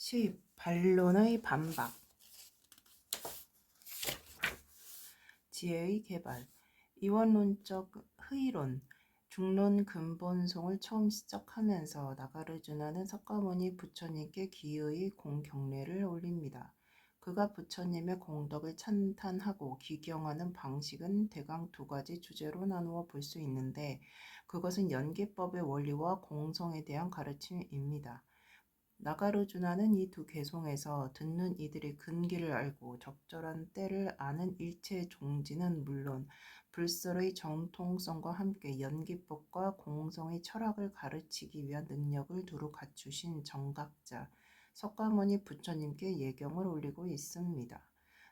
10. 반론의 반박. 지혜의 개발. 이원론적 흐이론, 중론 근본송을 처음 시작하면서 나가르주나는 석가모니 부처님께 기의의 공경례를 올립니다. 그가 부처님의 공덕을 찬탄하고 기경하는 방식은 대강 두 가지 주제로 나누어 볼 수 있는데, 그것은 연기법의 원리와 공성에 대한 가르침입니다. 나가르주나는 이 두 개송에서 듣는 이들이 근기를 알고 적절한 때를 아는 일체의 종지는 물론 불설의 정통성과 함께 연기법과 공성의 철학을 가르치기 위한 능력을 두루 갖추신 정각자 석가모니 부처님께 예경을 올리고 있습니다.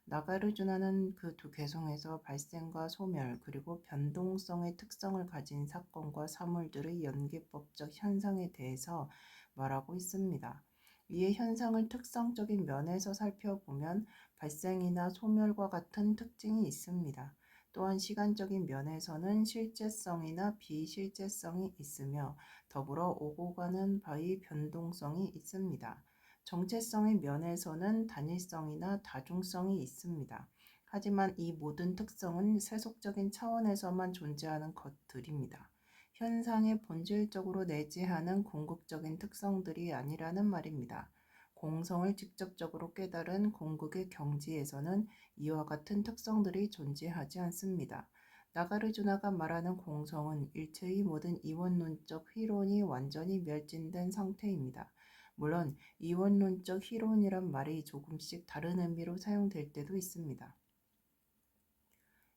나가르주나는 그 두 개송에서 발생과 소멸 그리고 변동성의 특성을 가진 사건과 사물들의 연기법적 현상에 대해서 말하고 있습니다. 이에 현상을 특성적인 면에서 살펴보면 발생이나 소멸과 같은 특징이 있습니다. 또한 시간적인 면에서는 실제성이나 비실제성이 있으며 더불어 오고 가는 바의 변동성이 있습니다. 정체성의 면에서는 단일성이나 다중성이 있습니다. 하지만 이 모든 특성은 세속적인 차원에서만 존재하는 것들입니다. 현상에 본질적으로 내재하는 궁극적인 특성들이 아니라는 말입니다. 공성을 직접적으로 깨달은 궁극의 경지에서는 이와 같은 특성들이 존재하지 않습니다. 나가르주나가 말하는 공성은 일체의 모든 이원론적 휘론이 완전히 멸진된 상태입니다. 물론 이원론적 휘론이란 말이 조금씩 다른 의미로 사용될 때도 있습니다.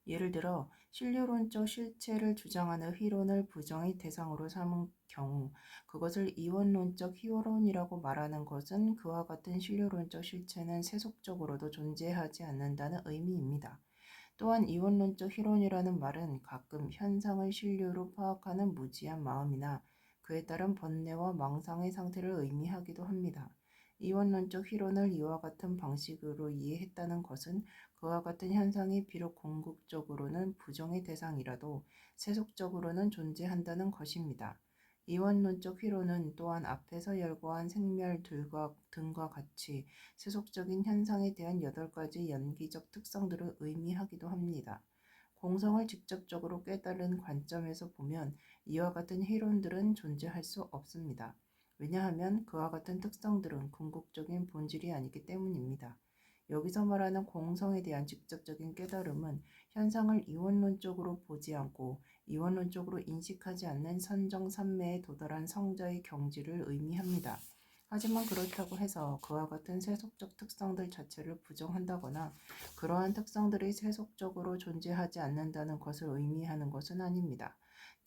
예를 들어 신료론적 실체를 주장하는 휘론을 부정의 대상으로 삼은 경우 그것을 이원론적 휘론이라고 말하는 것은 그와 같은 신료론적 실체는 세속적으로도 존재하지 않는다는 의미입니다. 또한 이원론적 휘론이라는 말은 가끔 현상을 신료로 파악하는 무지한 마음이나 그에 따른 번뇌와 망상의 상태를 의미하기도 합니다. 이원론적 휘론을 이와 같은 방식으로 이해했다는 것은 그와 같은 현상이 비록 궁극적으로는 부정의 대상이라도 세속적으로는 존재한다는 것입니다. 이원론적 휘론은 또한 앞에서 열거한 생멸 등과 같이 세속적인 현상에 대한 8가지 연기적 특성들을 의미하기도 합니다. 공성을 직접적으로 깨달은 관점에서 보면 이와 같은 휘론들은 존재할 수 없습니다. 왜냐하면 그와 같은 특성들은 궁극적인 본질이 아니기 때문입니다. 여기서 말하는 공성에 대한 직접적인 깨달음은 현상을 이원론적으로 보지 않고 이원론적으로 인식하지 않는 선정산매에 도달한 성자의 경지를 의미합니다. 하지만 그렇다고 해서 그와 같은 세속적 특성들 자체를 부정한다거나 그러한 특성들이 세속적으로 존재하지 않는다는 것을 의미하는 것은 아닙니다.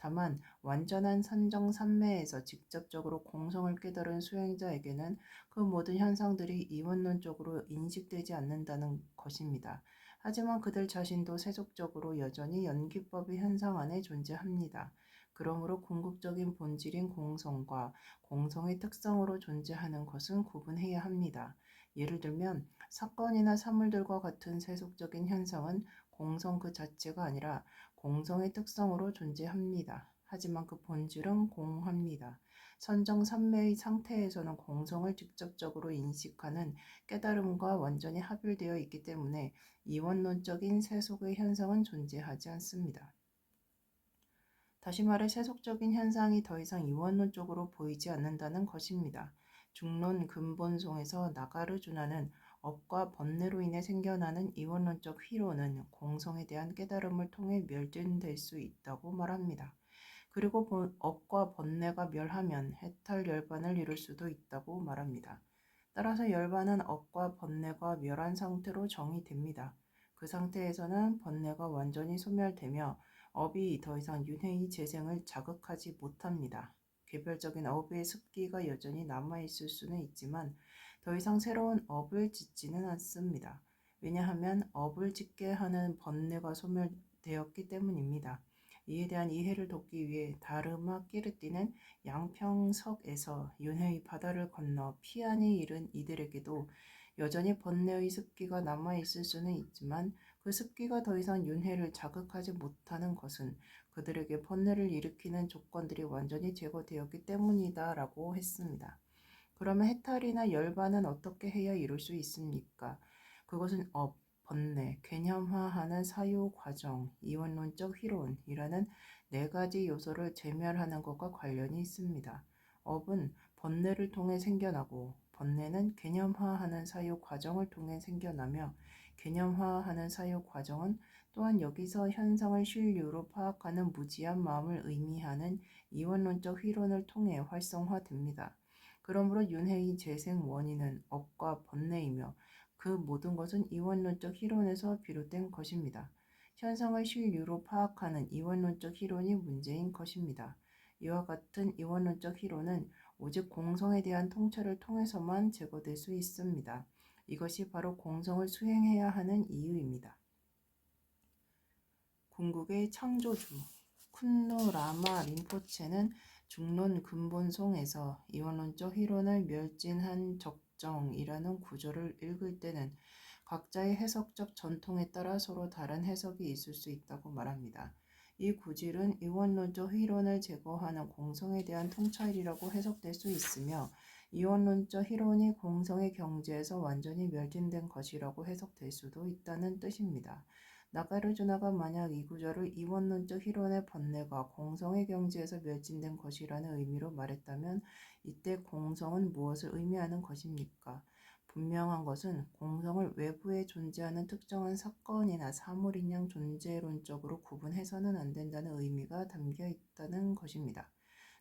다만 완전한 선정산매에서 직접적으로 공성을 깨달은 수행자에게는 그 모든 현상들이 이원론적으로 인식되지 않는다는 것입니다. 하지만 그들 자신도 세속적으로 여전히 연기법의 현상 안에 존재합니다. 그러므로 궁극적인 본질인 공성과 공성의 특성으로 존재하는 것은 구분해야 합니다. 예를 들면 사건이나 사물들과 같은 세속적인 현상은 공성 그 자체가 아니라 공성의 특성으로 존재합니다. 하지만 그 본질은 공합니다. 선정산매의 상태에서는 공성을 직접적으로 인식하는 깨달음과 완전히 합일되어 있기 때문에 이원론적인 세속의 현상은 존재하지 않습니다. 다시 말해 세속적인 현상이 더 이상 이원론적으로 보이지 않는다는 것입니다. 중론 근본송에서 나가르주나는 업과 번뇌로 인해 생겨나는 이원론적 휘로는 공성에 대한 깨달음을 통해 멸진될 수 있다고 말합니다. 그리고 업과 번뇌가 멸하면 해탈 열반을 이룰 수도 있다고 말합니다. 따라서 열반은 업과 번뇌가 멸한 상태로 정의됩니다. 그 상태에서는 번뇌가 완전히 소멸되며 업이 더 이상 윤회의 재생을 자극하지 못합니다. 개별적인 업의 습기가 여전히 남아있을 수는 있지만 더 이상 새로운 업을 짓지는 않습니다. 왜냐하면 업을 짓게 하는 번뇌가 소멸되었기 때문입니다. 이에 대한 이해를 돕기 위해 다르마 끼르띠는 양평석에서 윤회의 바다를 건너 피안에 이른 이들에게도 여전히 번뇌의 습기가 남아있을 수는 있지만 그 습기가 더 이상 윤회를 자극하지 못하는 것은 그들에게 번뇌를 일으키는 조건들이 완전히 제거되었기 때문이다 라고 했습니다. 그러면 해탈이나 열반은 어떻게 해야 이룰 수 있습니까? 그것은 업, 번뇌, 개념화하는 사유 과정, 이원론적 희론이라는 네 가지 요소를 제멸하는 것과 관련이 있습니다. 업은 번뇌를 통해 생겨나고 번뇌는 개념화하는 사유 과정을 통해 생겨나며 개념화하는 사유 과정은 또한 여기서 현상을 실류로 파악하는 무지한 마음을 의미하는 이원론적 희론을 통해 활성화됩니다. 그러므로 윤회의 재생 원인은 업과 번뇌이며 그 모든 것은 이원론적 희론에서 비롯된 것입니다. 현상을 실류로 파악하는 이원론적 희론이 문제인 것입니다. 이와 같은 이원론적 희론은 오직 공성에 대한 통찰을 통해서만 제거될 수 있습니다. 이것이 바로 공성을 수행해야 하는 이유입니다. 궁극의 창조주 쿤누 라마 린포체는 중론 근본송에서 이원론적 희론을 멸진한 적정이라는 구절을 읽을 때는 각자의 해석적 전통에 따라 서로 다른 해석이 있을 수 있다고 말합니다. 이 구절은 이원론적 희론을 제거하는 공성에 대한 통찰이라고 해석될 수 있으며 이원론적 희론이 공성의 경지에서 완전히 멸진된 것이라고 해석될 수도 있다는 뜻입니다. 나가르주나가 만약 이 구절을 이원론적 희론의 번뇌가 공성의 경지에서 멸진된 것이라는 의미로 말했다면 이때 공성은 무엇을 의미하는 것입니까? 분명한 것은 공성을 외부에 존재하는 특정한 사건이나 사물인 양 존재론적으로 구분해서는 안 된다는 의미가 담겨 있다는 것입니다.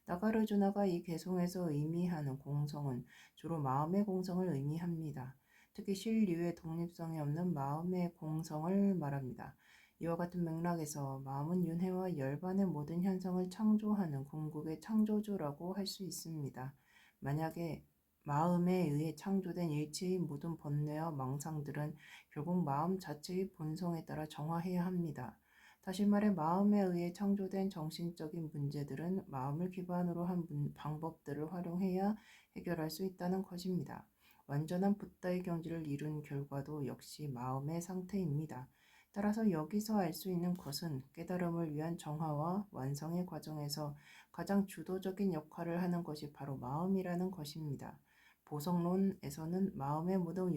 나가르주나가 이 개송에서 의미하는 공성은 주로 마음의 공성을 의미합니다. 특히 실류의 독립성이 없는 마음의 공성을 말합니다. 이와 같은 맥락에서 마음은 윤회와 열반의 모든 현상을 창조하는 궁극의 창조주라고 할 수 있습니다. 만약에 마음에 의해 창조된 일체의 모든 번뇌와 망상들은 결국 마음 자체의 본성에 따라 정화해야 합니다. 다시 말해 마음에 의해 창조된 정신적인 문제들은 마음을 기반으로 한 방법들을 활용해야 해결할 수 있다는 것입니다. 완전한 붓다의 경지를 이룬 결과도 역시 마음의 상태입니다. 따라서 여기서 알 수 있는 것은 깨달음을 위한 정화와 완성의 과정에서 가장 주도적인 역할을 하는 것이 바로 마음이라는 것입니다. 보성론에서는 마음의 모든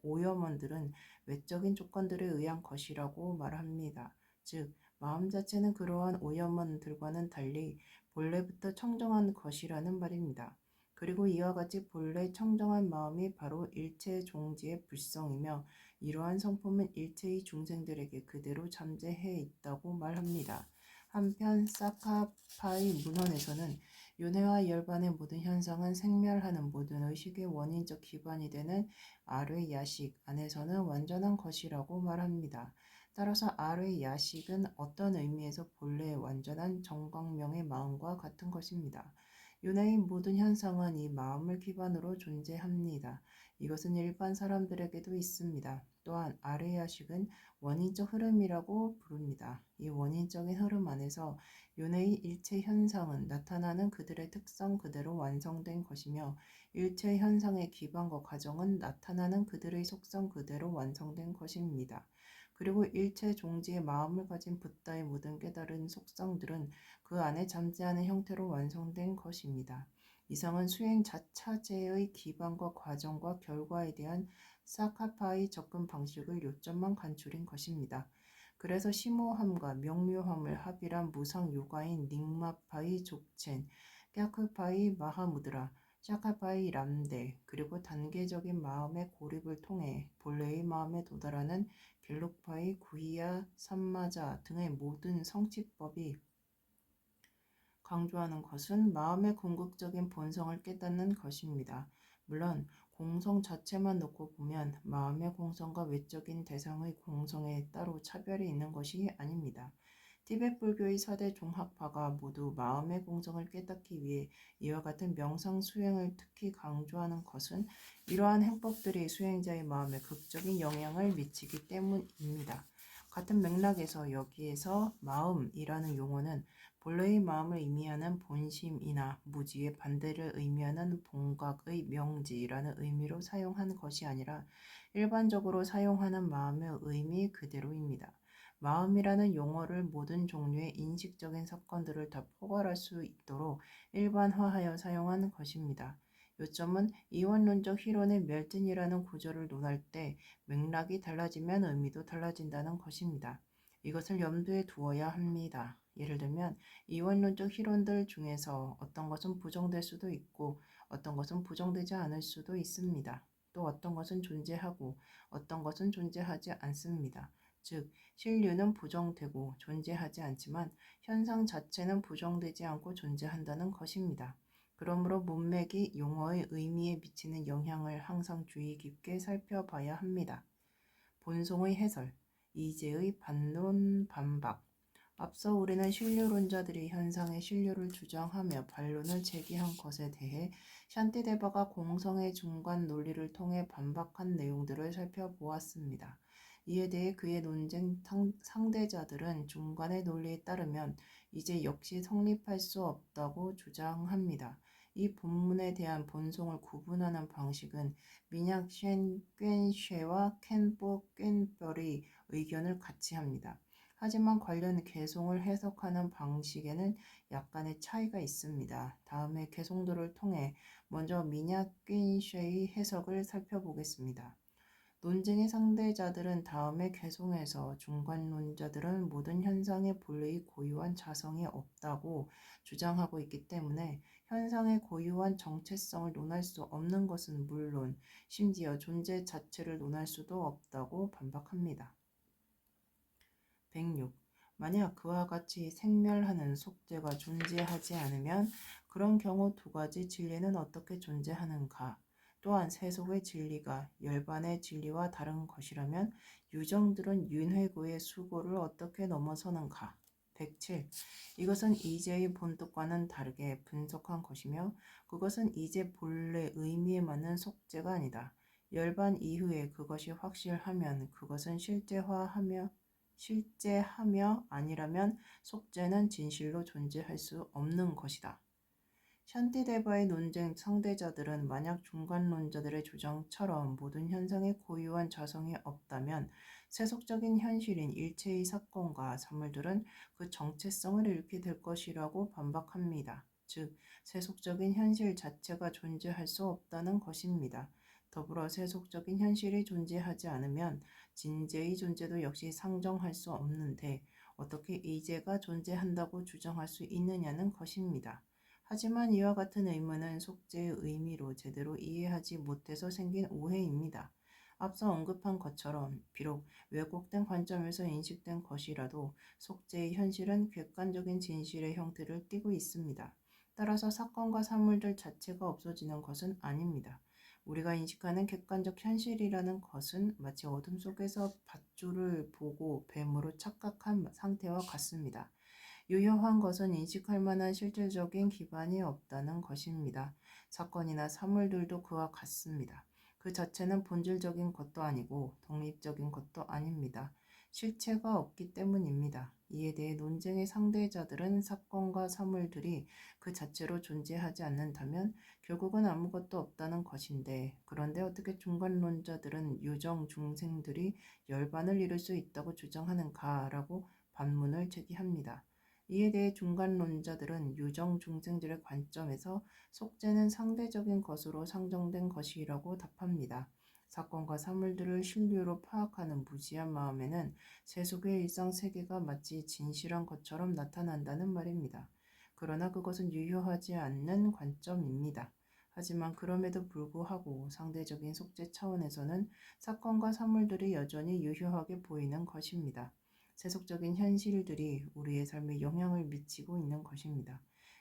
오염원들은 외적인 조건들에 의한 것이라고 말합니다. 즉, 마음 자체는 그러한 오염원들과는 달리 본래부터 청정한 것이라는 말입니다. 그리고 이와 같이 본래 청정한 마음이 바로 일체 종지의 불성이며 이러한 성품은 일체의 중생들에게 그대로 잠재해 있다고 말합니다. 한편 사카파의 문헌에서는 윤회와 열반의 모든 현상은 생멸하는 모든 의식의 원인적 기반이 되는 아르 야식 안에서는 완전한 것이라고 말합니다. 따라서 아르 야식은 어떤 의미에서 본래의 완전한 정광명의 마음과 같은 것입니다. 윤회의 모든 현상은 이 마음을 기반으로 존재합니다. 이것은 일반 사람들에게도 있습니다. 또한 아르야식은 원인적 흐름이라고 부릅니다. 이 원인적인 흐름 안에서 윤회의 일체 현상은 나타나는 그들의 특성 그대로 완성된 것이며 일체 현상의 기반과 과정은 나타나는 그들의 속성 그대로 완성된 것입니다. 그리고 일체 종지의 마음을 가진 붓다의 모든 깨달은 속성들은 그 안에 잠재하는 형태로 완성된 것입니다. 이상은 수행 자차제의 기반과 과정과 결과에 대한 사카파의 접근 방식을 요점만 간추린 것입니다. 그래서 심오함과 명료함을 합일한 무상 요가인 닉마파의 족첸, 꺄크파의 마하무드라, 샤카파의 람데, 그리고 단계적인 마음의 고립을 통해 본래의 마음에 도달하는 겔록파의 구이야, 삼마자 등의 모든 성취법이 강조하는 것은 마음의 궁극적인 본성을 깨닫는 것입니다. 물론 공성 자체만 놓고 보면 마음의 공성과 외적인 대상의 공성에 따로 차별이 있는 것이 아닙니다. 티베트 불교의 4대 종합파가 모두 마음의 공성을 깨닫기 위해 이와 같은 명상 수행을 특히 강조하는 것은 이러한 행법들이 수행자의 마음에 극적인 영향을 미치기 때문입니다. 같은 맥락에서 여기에서 마음이라는 용어는 본래의 마음을 의미하는 본심이나 무지의 반대를 의미하는 본각의 명지라는 의미로 사용한 것이 아니라 일반적으로 사용하는 마음의 의미 그대로입니다. 마음이라는 용어를 모든 종류의 인식적인 사건들을 다 포괄할 수 있도록 일반화하여 사용하는 것입니다. 요점은 이원론적 희론의 멸든이라는 구조를 논할 때 맥락이 달라지면 의미도 달라진다는 것입니다. 이것을 염두에 두어야 합니다. 예를 들면 이원론적 희론들 중에서 어떤 것은 부정될 수도 있고 어떤 것은 부정되지 않을 수도 있습니다. 또 어떤 것은 존재하고 어떤 것은 존재하지 않습니다. 즉, 신류는 부정되고 존재하지 않지만 현상 자체는 부정되지 않고 존재한다는 것입니다. 그러므로 문맥이 용어의 의미에 미치는 영향을 항상 주의 깊게 살펴봐야 합니다. 본송의 해설, 이제의 반론 반박. 앞서 우리는 신류론자들이 현상의 신류를 주장하며 반론을 제기한 것에 대해 샨티데바가 공성의 중간 논리를 통해 반박한 내용들을 살펴보았습니다. 이에 대해 그의 논쟁 상대자들은 중간의 논리에 따르면 이제 역시 성립할 수 없다고 주장합니다. 이 본문에 대한 본송을 구분하는 방식은 미냥 쉔 켄보 꽹별이 의견을 같이 합니다. 하지만 관련 개송을 해석하는 방식에는 약간의 차이가 있습니다. 다음에 개송들을 통해 먼저 미냐 꽹쉐의 해석을 살펴보겠습니다. 논쟁의 상대자들은 다음에 개송에서 중간론자들은 모든 현상의 본래의 고유한 자성이 없다고 주장하고 있기 때문에 현상의 고유한 정체성을 논할 수 없는 것은 물론 심지어 존재 자체를 논할 수도 없다고 반박합니다. 106. 만약 그와 같이 생멸하는 속죄가 존재하지 않으면 그런 경우 두 가지 진리는 어떻게 존재하는가? 또한 세속의 진리가 열반의 진리와 다른 것이라면 유정들은 윤회구의 수고를 어떻게 넘어서는가? 107. 이것은 이제의 본뜻과는 다르게 분석한 것이며 그것은 이제 본래 의미에 맞는 속죄가 아니다. 열반 이후에 그것이 확실하면 그것은 실제하며 아니라면 속죄는 진실로 존재할 수 없는 것이다. 샨티데바의 논쟁 상대자들은 만약 중간론자들의 주장처럼 모든 현상에 고유한 자성이 없다면 세속적인 현실인 일체의 사건과 사물들은 그 정체성을 잃게 될 것이라고 반박합니다. 즉, 세속적인 현실 자체가 존재할 수 없다는 것입니다. 더불어 세속적인 현실이 존재하지 않으면 진재의 존재도 역시 상정할 수 없는데 어떻게 이재가 존재한다고 주장할 수 있느냐는 것입니다. 하지만 이와 같은 의문은 속죄의 의미로 제대로 이해하지 못해서 생긴 오해입니다. 앞서 언급한 것처럼 비록 왜곡된 관점에서 인식된 것이라도 속죄의 현실은 객관적인 진실의 형태를 띠고 있습니다. 따라서 사건과 사물들 자체가 없어지는 것은 아닙니다. 우리가 인식하는 객관적 현실이라는 것은 마치 어둠 속에서 밧줄을 보고 뱀으로 착각한 상태와 같습니다. 유효한 것은 인식할 만한 실질적인 기반이 없다는 것입니다. 사건이나 사물들도 그와 같습니다. 그 자체는 본질적인 것도 아니고 독립적인 것도 아닙니다. 실체가 없기 때문입니다. 이에 대해 논쟁의 상대자들은 사건과 사물들이 그 자체로 존재하지 않는다면 결국은 아무것도 없다는 것인데, 그런데 어떻게 중간론자들은 유정 중생들이 열반을 이룰 수 있다고 주장하는가라고 반문을 제기합니다. 이에 대해 중간론자들은 유정 중생들의 관점에서 속죄는 상대적인 것으로 상정된 것이라고 답합니다. 사건과 사물들을 신류로 파악하는 무지한 마음에는 세속의 일상 세계가 마치 진실한 것처럼 나타난다는 말입니다. 그러나 그것은 유효하지 않는 관점입니다. 하지만 그럼에도 불구하고 상대적인 속죄 차원에서는 사건과 사물들이 여전히 유효하게 보이는 것입니다. 세속적인 현실들이 우리의 삶에 영향을 미치고 있는 것입니다.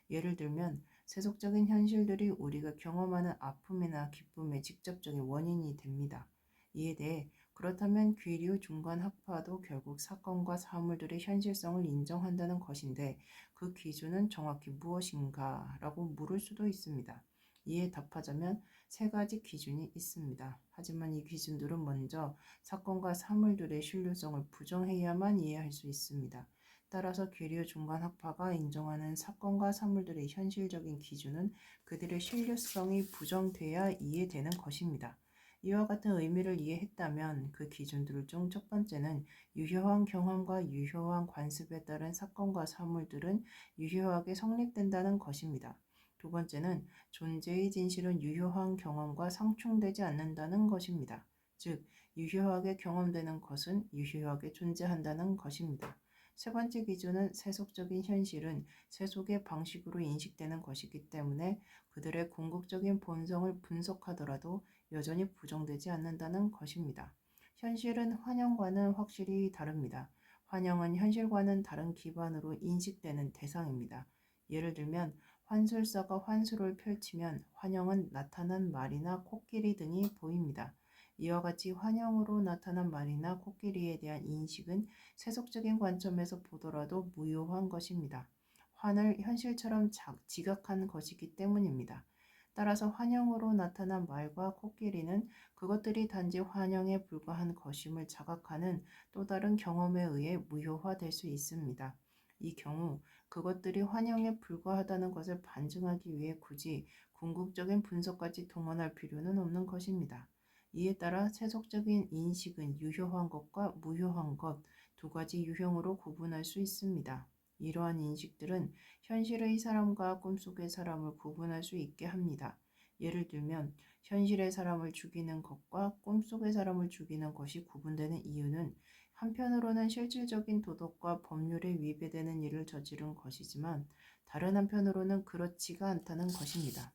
예를 들면 세속적인 현실들이 우리가 경험하는 아픔이나 기쁨의 직접적인 원인이 됩니다. 이에 대해 그렇다면 귀류 중간 학파도 결국 사건과 사물들의 현실성을 인정한다는 것인데 그 기준은 정확히 무엇인가? 라고 물을 수도 있습니다. 이에 답하자면 세 가지 기준이 있습니다. 하지만 이 기준들은 먼저 사건과 사물들의 신뢰성을 부정해야만 이해할 수 있습니다. 따라서 귀류 중간 학파가 인정하는 사건과 사물들의 현실적인 기준은 그들의 신뢰성이 부정돼야 이해되는 것입니다. 이와 같은 의미를 이해했다면 그 기준들 중 첫 번째는 유효한 경험과 유효한 관습에 따른 사건과 사물들은 유효하게 성립된다는 것입니다. 두 번째는 존재의 진실은 유효한 경험과 상충되지 않는다는 것입니다. 즉, 유효하게 경험되는 것은 유효하게 존재한다는 것입니다. 세 번째 기준은 세속적인 현실은 세속의 방식으로 인식되는 것이기 때문에 그들의 궁극적인 본성을 분석하더라도 여전히 부정되지 않는다는 것입니다. 현실은 환영과는 확실히 다릅니다. 환영은 현실과는 다른 기반으로 인식되는 대상입니다. 예를 들면 환술사가 환술을 펼치면 환영은 나타난 말이나 코끼리 등이 보입니다. 이와 같이 환영으로 나타난 말이나 코끼리에 대한 인식은 세속적인 관점에서 보더라도 무효한 것입니다. 환을 현실처럼 지각한 것이기 때문입니다. 따라서 환영으로 나타난 말과 코끼리는 그것들이 단지 환영에 불과한 것임을 자각하는 또 다른 경험에 의해 무효화될 수 있습니다. 이 경우 그것들이 환영에 불과하다는 것을 반증하기 위해 굳이 궁극적인 분석까지 동원할 필요는 없는 것입니다. 이에 따라 세속적인 인식은 유효한 것과 무효한 것 두 가지 유형으로 구분할 수 있습니다. 이러한 인식들은 현실의 사람과 꿈속의 사람을 구분할 수 있게 합니다. 예를 들면 현실의 사람을 죽이는 것과 꿈속의 사람을 죽이는 것이 구분되는 이유는 한편으로는 실질적인 도덕과 법률에 위배되는 일을 저지른 것이지만 다른 한편으로는 그렇지가 않다는 것입니다.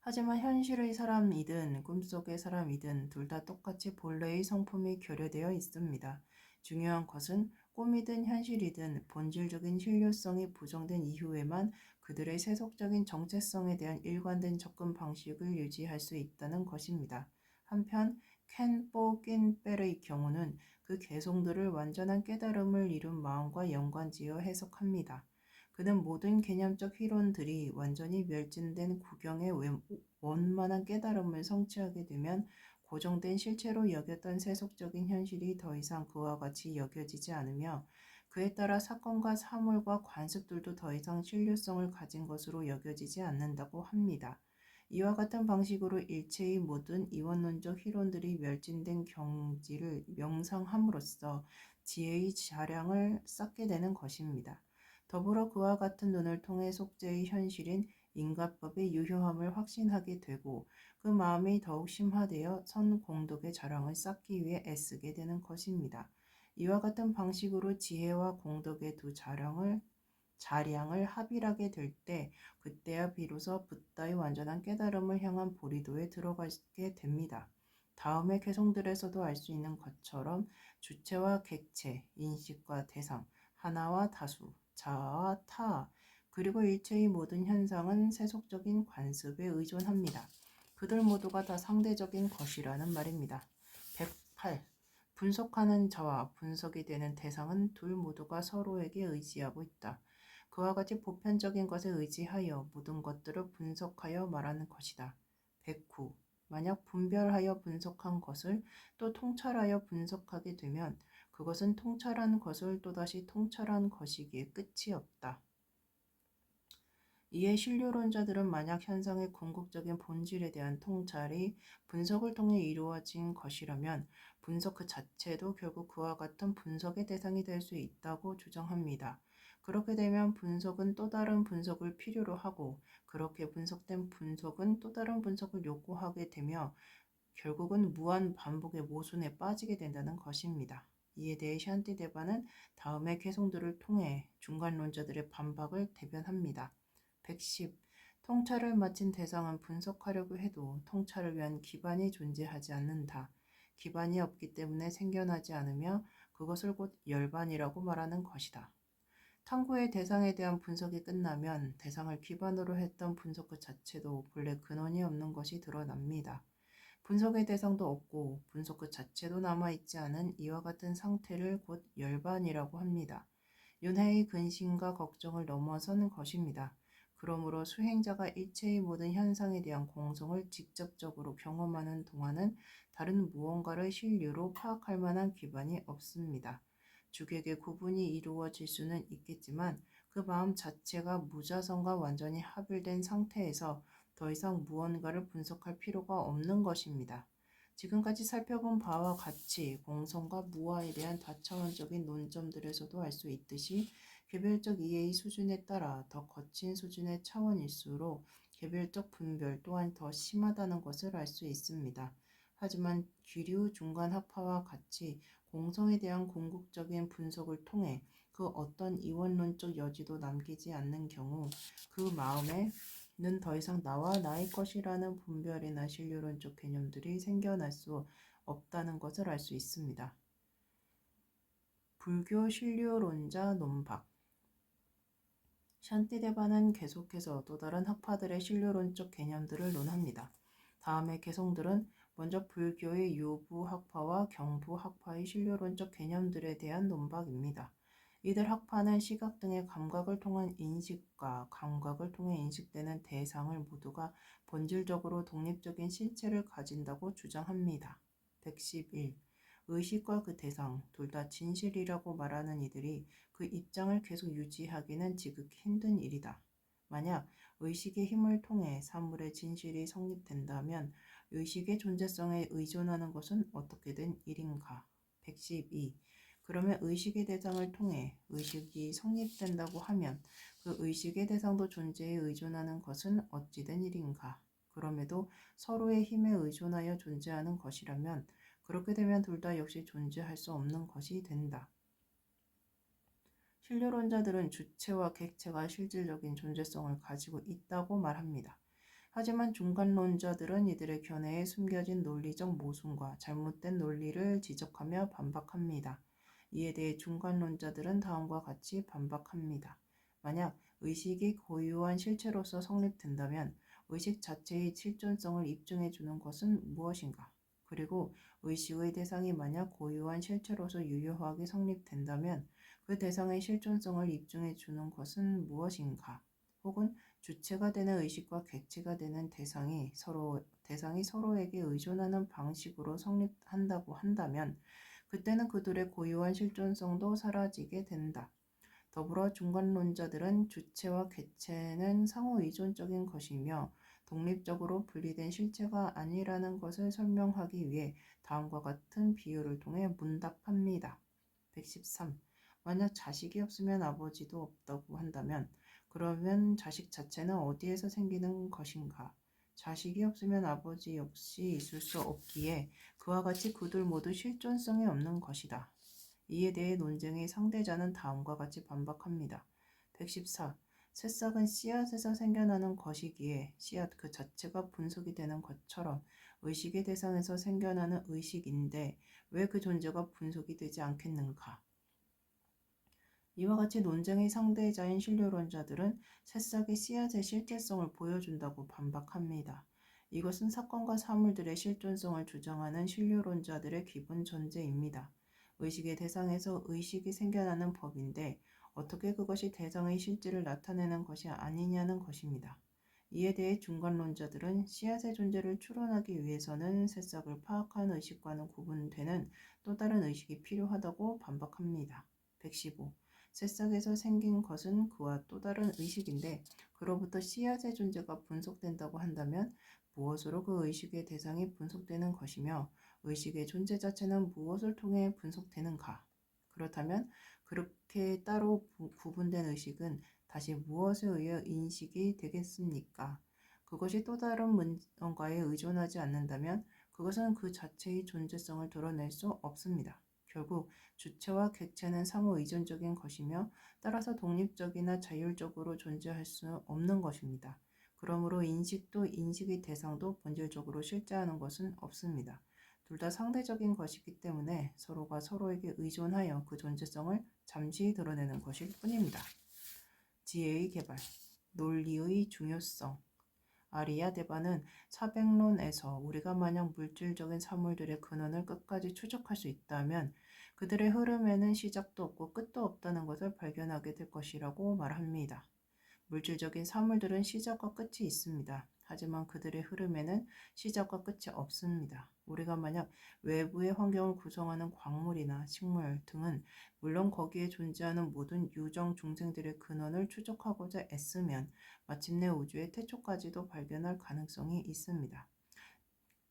하지만 현실의 사람이든 꿈속의 사람이든 둘 다 똑같이 본래의 성품이 결여되어 있습니다. 중요한 것은 꿈이든 현실이든 본질적인 신뢰성이 부정된 이후에만 그들의 세속적인 정체성에 대한 일관된 접근 방식을 유지할 수 있다는 것입니다. 한편 켄 뽀긴뺄의 경우는 그 개송들을 완전한 깨달음을 이룬 마음과 연관지어 해석합니다. 그는 모든 개념적 이론들이 완전히 멸진된 구경의 원만한 깨달음을 성취하게 되면 고정된 실체로 여겼던 세속적인 현실이 더 이상 그와 같이 여겨지지 않으며 그에 따라 사건과 사물과 관습들도 더 이상 신뢰성을 가진 것으로 여겨지지 않는다고 합니다. 이와 같은 방식으로 일체의 모든 이원론적 이론들이 멸진된 경지를 명상함으로써 지혜의 자량을 쌓게 되는 것입니다. 더불어 그와 같은 눈을 통해 속죄의 현실인 인과법의 유효함을 확신하게 되고 그 마음이 더욱 심화되어 선공덕의 자랑을 쌓기 위해 애쓰게 되는 것입니다. 이와 같은 방식으로 지혜와 공덕의 두 자량을 합일하게 될 때 그때야 비로소 붓다의 완전한 깨달음을 향한 보리도에 들어가게 됩니다. 다음의 개송들에서도 알 수 있는 것처럼 주체와 객체, 인식과 대상, 하나와 다수, 자아와 타, 그리고 일체의 모든 현상은 세속적인 관습에 의존합니다. 그들 모두가 다 상대적인 것이라는 말입니다. 108. 분석하는 자와 분석이 되는 대상은 둘 모두가 서로에게 의지하고 있다. 그와 같이 보편적인 것에 의지하여 모든 것들을 분석하여 말하는 것이다. 109. 만약 분별하여 분석한 것을 또 통찰하여 분석하게 되면 그것은 통찰한 것을 또다시 통찰한 것이기에 끝이 없다. 이에 신료론자들은 만약 현상의 궁극적인 본질에 대한 통찰이 분석을 통해 이루어진 것이라면 분석 그 자체도 결국 그와 같은 분석의 대상이 될 수 있다고 주장합니다. 그렇게 되면 분석은 또 다른 분석을 필요로 하고 그렇게 분석된 분석은 또 다른 분석을 요구하게 되며 결국은 무한 반복의 모순에 빠지게 된다는 것입니다. 이에 대해 샨티데바는 다음의 개송들을 통해 중간론자들의 반박을 대변합니다. 110. 통찰을 마친 대상은 분석하려고 해도 통찰을 위한 기반이 존재하지 않는다. 기반이 없기 때문에 생겨나지 않으며 그것을 곧 열반이라고 말하는 것이다. 탐구의 대상에 대한 분석이 끝나면 대상을 기반으로 했던 분석 그 자체도 본래 근원이 없는 것이 드러납니다. 분석의 대상도 없고 분석 그 자체도 남아있지 않은 이와 같은 상태를 곧 열반이라고 합니다. 윤회의 근심과 걱정을 넘어선 것입니다. 그러므로 수행자가 일체의 모든 현상에 대한 공성을 직접적으로 경험하는 동안은 다른 무언가를 신류로 파악할 만한 기반이 없습니다. 주객의 구분이 이루어질 수는 있겠지만 그 마음 자체가 무자성과 완전히 합일된 상태에서 더 이상 무언가를 분석할 필요가 없는 것입니다. 지금까지 살펴본 바와 같이 공성과 무아에 대한 다차원적인 논점들에서도 알 수 있듯이 개별적 이해의 수준에 따라 더 거친 수준의 차원일수록 개별적 분별 또한 더 심하다는 것을 알 수 있습니다. 하지만 기류 중간 합파와 같이 공성에 대한 궁극적인 분석을 통해 그 어떤 이원론적 여지도 남기지 않는 경우 그 마음에는 더 이상 나와 나의 것이라는 분별이나 신료론적 개념들이 생겨날 수 없다는 것을 알 수 있습니다. 불교 신료론자 논박. 샨티데바는 계속해서 또 다른 학파들의 신료론적 개념들을 논합니다. 다음의 개성들은 먼저 불교의 유부 학파와 경부 학파의 신료론적 개념들에 대한 논박입니다. 이들 학파는 시각 등의 감각을 통한 인식과 감각을 통해 인식되는 대상을 모두가 본질적으로 독립적인 실체를 가진다고 주장합니다. 111. 의식과 그 대상, 둘 다 진실이라고 말하는 이들이 그 입장을 계속 유지하기는 지극히 힘든 일이다. 만약 의식의 힘을 통해 사물의 진실이 성립된다면 의식의 존재성에 의존하는 것은 어떻게 된 일인가? 112. 그러면 의식의 대상을 통해 의식이 성립된다고 하면 그 의식의 대상도 존재에 의존하는 것은 어찌 된 일인가? 그럼에도 서로의 힘에 의존하여 존재하는 것이라면 그렇게 되면 둘 다 역시 존재할 수 없는 것이 된다. 신료론자들은 주체와 객체가 실질적인 존재성을 가지고 있다고 말합니다. 하지만 중간론자들은 이들의 견해에 숨겨진 논리적 모순과 잘못된 논리를 지적하며 반박합니다. 이에 대해 중간론자들은 다음과 같이 반박합니다. 만약 의식이 고유한 실체로서 성립된다면 의식 자체의 실존성을 입증해 주는 것은 무엇인가? 그리고 의식의 대상이 만약 고유한 실체로서 유효하게 성립된다면 그 대상의 실존성을 입증해 주는 것은 무엇인가? 혹은 주체가 되는 의식과 객체가 되는 대상이 서로에게 의존하는 방식으로 성립한다고 한다면 그때는 그들의 고유한 실존성도 사라지게 된다. 더불어 중간론자들은 주체와 객체는 상호 의존적인 것이며 독립적으로 분리된 실체가 아니라는 것을 설명하기 위해 다음과 같은 비유를 통해 문답합니다. 113. 만약 자식이 없으면 아버지도 없다고 한다면 그러면 자식 자체는 어디에서 생기는 것인가? 자식이 없으면 아버지 역시 있을 수 없기에 그와 같이 그들 모두 실존성이 없는 것이다. 이에 대해 논쟁의 상대자는 다음과 같이 반박합니다. 114. 새싹은 씨앗에서 생겨나는 것이기에 씨앗 그 자체가 분석이 되는 것처럼 의식의 대상에서 생겨나는 의식인데 왜 그 존재가 분석이 되지 않겠는가? 이와 같이 논쟁의 상대자인 신료론자들은 새싹이 씨앗의 실제성을 보여준다고 반박합니다. 이것은 사건과 사물들의 실존성을 주장하는 신료론자들의 기본 전제입니다. 의식의 대상에서 의식이 생겨나는 법인데 어떻게 그것이 대상의 실질을 나타내는 것이 아니냐는 것입니다. 이에 대해 중간론자들은 씨앗의 존재를 추론하기 위해서는 새싹을 파악한 의식과는 구분되는 또 다른 의식이 필요하다고 반박합니다. 115. 새싹에서 생긴 것은 그와 또 다른 의식인데 그로부터 씨앗의 존재가 분석된다고 한다면 무엇으로 그 의식의 대상이 분석되는 것이며 의식의 존재 자체는 무엇을 통해 분석되는가? 그렇다면 그렇게 따로 구분된 의식은 다시 무엇에 의해 인식이 되겠습니까? 그것이 또 다른 뭔가에 의존하지 않는다면 그것은 그 자체의 존재성을 드러낼 수 없습니다. 결국 주체와 객체는 상호 의존적인 것이며 따라서 독립적이나 자율적으로 존재할 수 없는 것입니다. 그러므로 인식도 인식의 대상도 본질적으로 실제하는 것은 없습니다. 둘 다 상대적인 것이기 때문에 서로가 서로에게 의존하여 그 존재성을 잠시 드러내는 것일 뿐입니다. 지혜의 개발, 논리의 중요성. 아리야 데바는 사백론에서 우리가 만약 물질적인 사물들의 근원을 끝까지 추적할 수 있다면 그들의 흐름에는 시작도 없고 끝도 없다는 것을 발견하게 될 것이라고 말합니다. 물질적인 사물들은 시작과 끝이 있습니다. 하지만 그들의 흐름에는 시작과 끝이 없습니다. 우리가 만약 외부의 환경을 구성하는 광물이나 식물 등은 물론 거기에 존재하는 모든 유정 중생들의 근원을 추적하고자 애쓰면 마침내 우주의 태초까지도 발견할 가능성이 있습니다.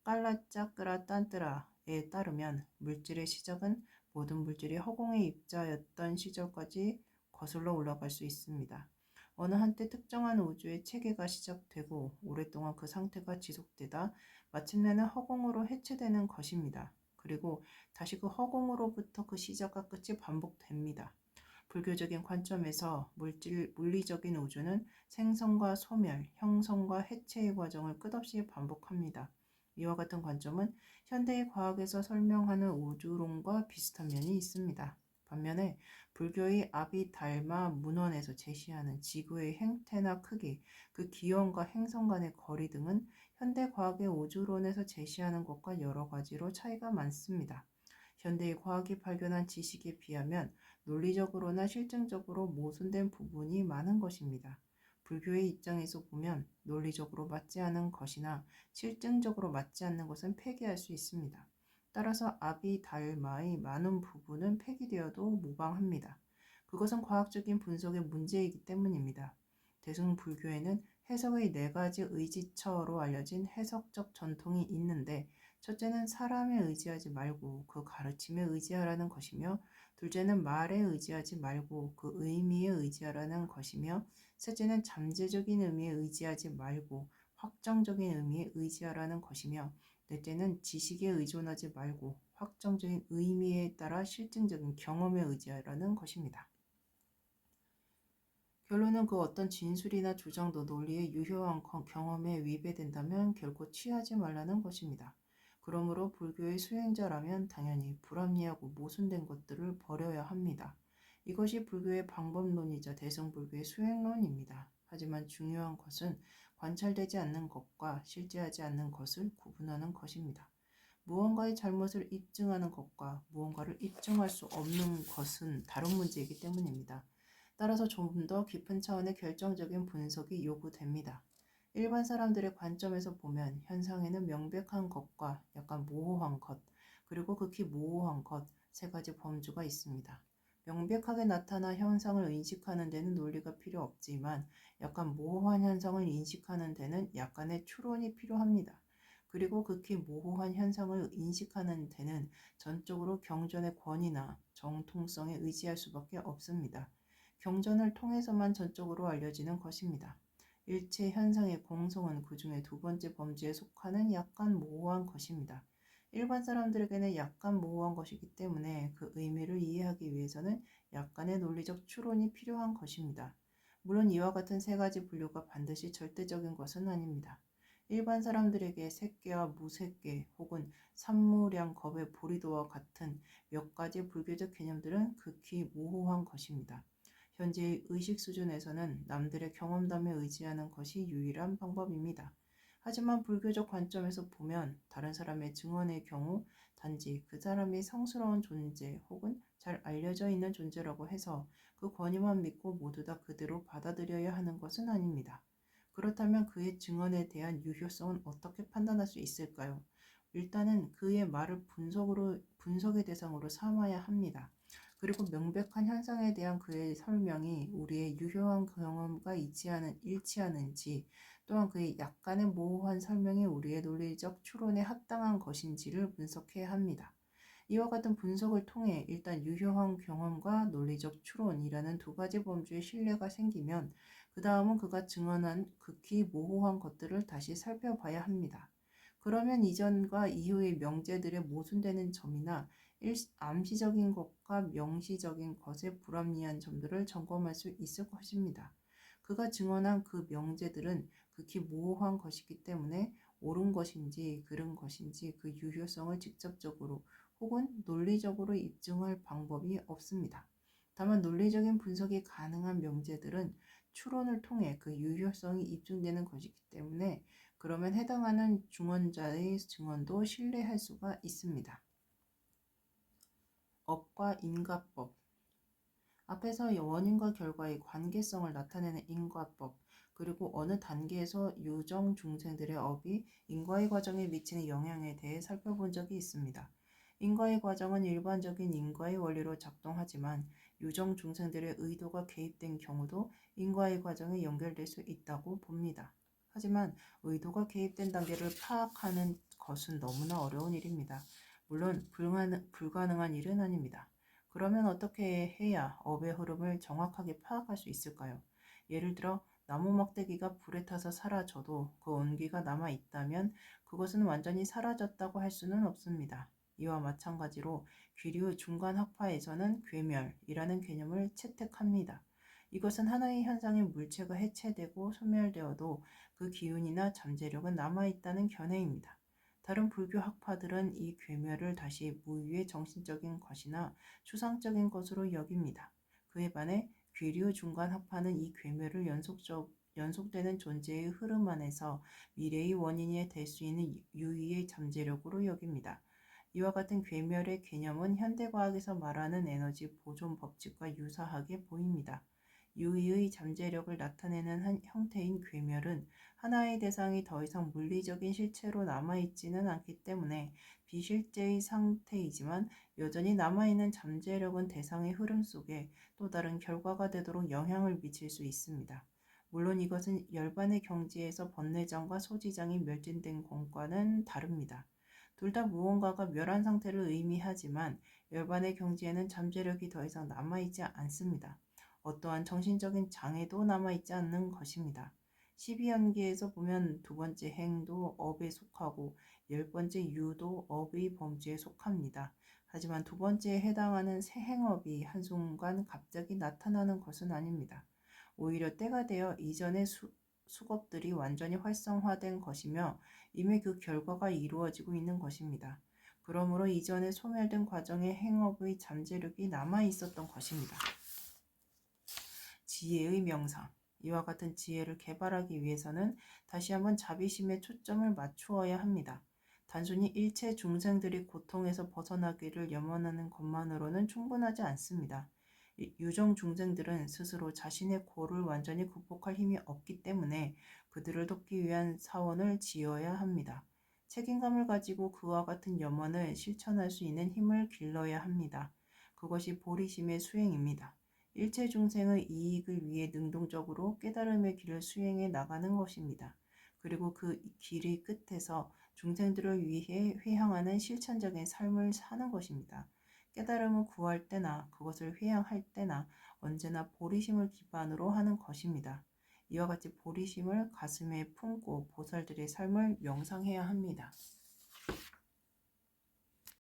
깔라짜끄라 딴뜨라에 따르면 물질의 시작은 모든 물질이 허공의 입자였던 시절까지 거슬러 올라갈 수 있습니다. 어느 한때 특정한 우주의 체계가 시작되고 오랫동안 그 상태가 지속되다 마침내는 허공으로 해체되는 것입니다. 그리고 다시 그 허공으로부터 그 시작과 끝이 반복됩니다. 불교적인 관점에서 물리적인 우주는 생성과 소멸, 형성과 해체의 과정을 끝없이 반복합니다. 이와 같은 관점은 현대의 과학에서 설명하는 우주론과 비슷한 면이 있습니다. 반면에 불교의 아비달마 문헌에서 제시하는 지구의 행태나 크기, 그 기원과 행성 간의 거리 등은 현대 과학의 우주론에서 제시하는 것과 여러 가지로 차이가 많습니다. 현대의 과학이 발견한 지식에 비하면 논리적으로나 실증적으로 모순된 부분이 많은 것입니다. 불교의 입장에서 보면 논리적으로 맞지 않은 것이나 실증적으로 맞지 않는 것은 폐기할 수 있습니다. 따라서 아비달마의 많은 부분은 폐기되어도 무방합니다. 그것은 과학적인 분석의 문제이기 때문입니다. 대승불교에는 해석의 네 가지 의지처로 알려진 해석적 전통이 있는데 첫째는 사람에 의지하지 말고 그 가르침에 의지하라는 것이며 둘째는 말에 의지하지 말고 그 의미에 의지하라는 것이며 셋째는 잠재적인 의미에 의지하지 말고 확정적인 의미에 의지하라는 것이며 넷째는 지식에 의존하지 말고 확정적인 의미에 따라 실증적인 경험에 의지하라는 것입니다. 결론은 그 어떤 진술이나 주장도 논리의 유효한 경험에 위배된다면 결코 취하지 말라는 것입니다. 그러므로 불교의 수행자라면 당연히 불합리하고 모순된 것들을 버려야 합니다. 이것이 불교의 방법론이자 대승불교의 수행론입니다. 하지만 중요한 것은 관찰되지 않는 것과 실제하지 않는 것을 구분하는 것입니다. 무언가의 잘못을 입증하는 것과 무언가를 입증할 수 없는 것은 다른 문제이기 때문입니다. 따라서 좀 더 깊은 차원의 결정적인 분석이 요구됩니다. 일반 사람들의 관점에서 보면 현상에는 명백한 것과 약간 모호한 것, 그리고 극히 모호한 것, 세 가지 범주가 있습니다. 명백하게 나타난 현상을 인식하는 데는 논리가 필요 없지만 약간 모호한 현상을 인식하는 데는 약간의 추론이 필요합니다. 그리고 극히 모호한 현상을 인식하는 데는 전적으로 경전의 권위나 정통성에 의지할 수밖에 없습니다. 경전을 통해서만 전적으로 알려지는 것입니다. 일체 현상의 공성은 그 중에 두 번째 범주에 속하는 약간 모호한 것입니다. 일반 사람들에게는 약간 모호한 것이기 때문에 그 의미를 이해하기 위해서는 약간의 논리적 추론이 필요한 것입니다. 물론 이와 같은 세 가지 분류가 반드시 절대적인 것은 아닙니다. 일반 사람들에게 색계와 무색계 혹은 산무량 겁의 보리도와 같은 몇 가지 불교적 개념들은 극히 모호한 것입니다. 현재의 의식 수준에서는 남들의 경험담에 의지하는 것이 유일한 방법입니다. 하지만 불교적 관점에서 보면 다른 사람의 증언의 경우 단지 그 사람이 성스러운 존재 혹은 잘 알려져 있는 존재라고 해서 그 권위만 믿고 모두 다 그대로 받아들여야 하는 것은 아닙니다. 그렇다면 그의 증언에 대한 유효성은 어떻게 판단할 수 있을까요? 일단은 그의 말을 분석의 대상으로 삼아야 합니다. 그리고 명백한 현상에 대한 그의 설명이 우리의 유효한 경험과 일치하는지 또한 그의 약간의 모호한 설명이 우리의 논리적 추론에 합당한 것인지를 분석해야 합니다. 이와 같은 분석을 통해 일단 유효한 경험과 논리적 추론이라는 두 가지 범주의 신뢰가 생기면 그 다음은 그가 증언한 극히 모호한 것들을 다시 살펴봐야 합니다. 그러면 이전과 이후의 명제들의 모순되는 점이나 암시적인 것과 명시적인 것의 불합리한 점들을 점검할 수 있을 것입니다. 그가 증언한 그 명제들은 극히 모호한 것이기 때문에 옳은 것인지 그른 것인지 그 유효성을 직접적으로 혹은 논리적으로 입증할 방법이 없습니다. 다만 논리적인 분석이 가능한 명제들은 추론을 통해 그 유효성이 입증되는 것이기 때문에 그러면 해당하는 증언자의 증언도 신뢰할 수가 있습니다. 업과 인과법. 앞에서 원인과 결과의 관계성을 나타내는 인과법, 그리고 어느 단계에서 유정 중생들의 업이 인과의 과정에 미치는 영향에 대해 살펴본 적이 있습니다. 인과의 과정은 일반적인 인과의 원리로 작동하지만 유정 중생들의 의도가 개입된 경우도 인과의 과정에 연결될 수 있다고 봅니다. 하지만 의도가 개입된 단계를 파악하는 것은 너무나 어려운 일입니다. 물론 불가능한 일은 아닙니다. 그러면 어떻게 해야 업의 흐름을 정확하게 파악할 수 있을까요? 예를 들어 나무 막대기가 불에 타서 사라져도 그 온기가 남아 있다면 그것은 완전히 사라졌다고 할 수는 없습니다. 이와 마찬가지로 귀류 중간학파에서는 괴멸이라는 개념을 채택합니다. 이것은 하나의 현상의 물체가 해체되고 소멸되어도 그 기운이나 잠재력은 남아있다는 견해입니다. 다른 불교 학파들은 이 괴멸을 다시 무위의 정신적인 것이나 추상적인 것으로 여깁니다. 그에 반해 귀류 중간 학파는 이 괴멸을 연속되는 존재의 흐름 안에서 미래의 원인이 될 수 있는 유의의 잠재력으로 여깁니다. 이와 같은 괴멸의 개념은 현대과학에서 말하는 에너지 보존 법칙과 유사하게 보입니다. 유의의 잠재력을 나타내는 한 형태인 괴멸은 하나의 대상이 더 이상 물리적인 실체로 남아있지는 않기 때문에 비실제의 상태이지만 여전히 남아있는 잠재력은 대상의 흐름 속에 또 다른 결과가 되도록 영향을 미칠 수 있습니다. 물론 이것은 열반의 경지에서 번뇌장과 소지장이 멸진된 것과는 다릅니다. 둘 다 무언가가 멸한 상태를 의미하지만 열반의 경지에는 잠재력이 더 이상 남아있지 않습니다. 어떠한 정신적인 장애도 남아있지 않는 것입니다. 12연기에서 보면 두 번째 행도 업에 속하고 10번째 유도 업의 범주에 속합니다. 하지만 두 번째에 해당하는 새 행업이 한순간 갑자기 나타나는 것은 아닙니다. 오히려 때가 되어 이전의 수겁들이 완전히 활성화된 것이며 이미 그 결과가 이루어지고 있는 것입니다. 그러므로 이전에 소멸된 과정의 행업의 잠재력이 남아 있었던 것입니다. 지혜의 명상. 이와 같은 지혜를 개발하기 위해서는 다시 한번 자비심에 초점을 맞추어야 합니다. 단순히 일체 중생들이 고통에서 벗어나기를 염원하는 것만으로는 충분하지 않습니다. 유정 중생들은 스스로 자신의 고를 완전히 극복할 힘이 없기 때문에 그들을 돕기 위한 사원을 지어야 합니다. 책임감을 가지고 그와 같은 염원을 실천할 수 있는 힘을 길러야 합니다. 그것이 보리심의 수행입니다. 일체 중생의 이익을 위해 능동적으로 깨달음의 길을 수행해 나가는 것입니다. 그리고 그 길의 끝에서 중생들을 위해 회향하는 실천적인 삶을 사는 것입니다. 깨달음을 구할 때나 그것을 회향할 때나 언제나 보리심을 기반으로 하는 것입니다. 이와 같이 보리심을 가슴에 품고 보살들의 삶을 명상해야 합니다.